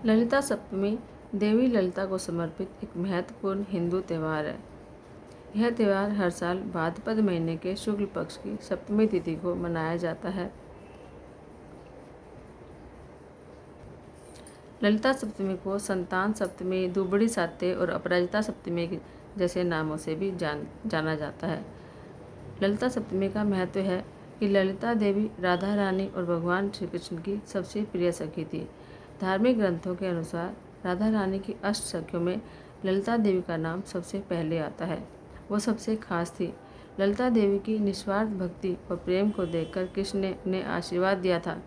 ललिता सप्तमी देवी ललिता को समर्पित एक महत्वपूर्ण हिंदू त्यौहार है। यह त्यौहार हर साल भाद्रपद महीने के शुक्ल पक्ष की सप्तमी तिथि को मनाया जाता है। ललिता सप्तमी को संतान सप्तमी, दुबड़ी साते और अपराजिता सप्तमी जैसे नामों से भी जाना जाता है। ललिता सप्तमी का महत्व है कि ललिता देवी राधा रानी और भगवान श्री कृष्ण की सबसे प्रिय सखी थी। धार्मिक ग्रंथों के अनुसार राधा रानी की अष्ट सखियों में ललिता देवी का नाम सबसे पहले आता है। वो सबसे खास थी। ललिता देवी की निस्वार्थ भक्ति और प्रेम को देखकर कृष्ण ने उन्हें आशीर्वाद दिया था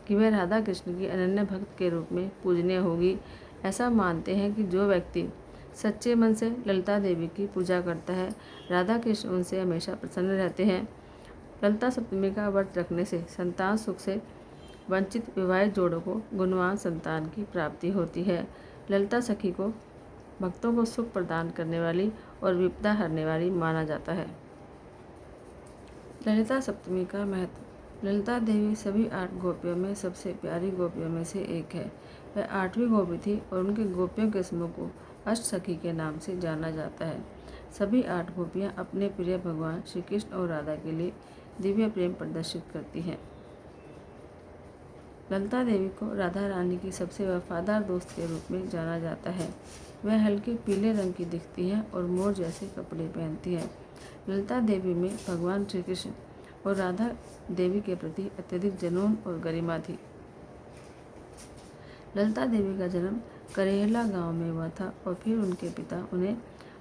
कि वह राधा कृष्ण की अनन्य भक्त के रूप में पूजनीय होगी। ऐसा मानते हैं कि जो व्यक्ति सच्चे मन से ललिता देवी की पूजा करता है, राधा कृष्ण उनसे हमेशा प्रसन्न रहते हैं। ललिता सप्तमी का व्रत रखने से संतान सुख से वंचित विवाहित जोड़ों को गुणवान संतान की प्राप्ति होती है। ललिता सखी को भक्तों को सुख प्रदान करने वाली और विपदा हरने वाली माना जाता है। ललिता सप्तमी का महत्व। ललिता देवी सभी 8 गोपियों में सबसे प्यारी गोपियों में से एक है। वह 8वीं गोपी थी और उनके गोपियों के समूह को अष्ट सखी के नाम से जाना जाता है। सभी 8 गोपियाँ अपने प्रिय भगवान श्री कृष्ण और राधा के लिए दिव्य प्रेम प्रदर्शित करती हैं। ललिता देवी को राधा रानी की सबसे वफादार दोस्त के रूप में जाना जाता है। वह हल्के पीले रंग की दिखती हैं और मोर जैसे कपड़े पहनती हैं। ललिता देवी में भगवान श्री कृष्ण और राधा देवी के प्रति अत्यधिक जुनून और गरिमा थी। ललिता देवी का जन्म करेहला गांव में हुआ था और फिर उनके पिता उन्हें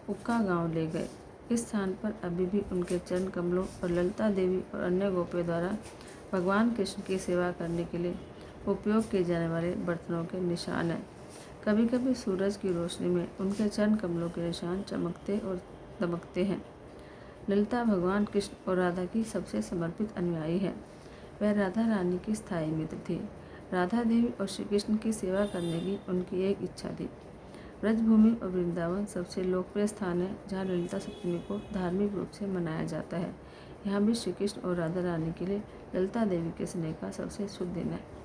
उक्का गांव ले गए। इस स्थान पर अभी भी उनके चरण कमलों और ललिता देवी और अन्य गोपियों द्वारा भगवान कृष्ण की सेवा करने के लिए उपयोग किए जाने वाले बर्तनों के निशान हैं। कभी कभी सूरज की रोशनी में उनके चरण कमलों के निशान चमकते और दमकते हैं। ललिता भगवान कृष्ण और राधा की सबसे समर्पित अनुयायी है। वह राधा रानी की स्थायी मित्र थी। राधा देवी और श्री कृष्ण की सेवा करने की उनकी एक इच्छा थी। ब्रजभूमि और वृंदावन सबसे लोकप्रिय स्थान है जहाँ ललिता सप्तमी को धार्मिक रूप से मनाया जाता है। यहाँ भी श्री कृष्ण और राधा रानी के लिए ललिता देवी के स्नेह का सबसे शुभ दिन है।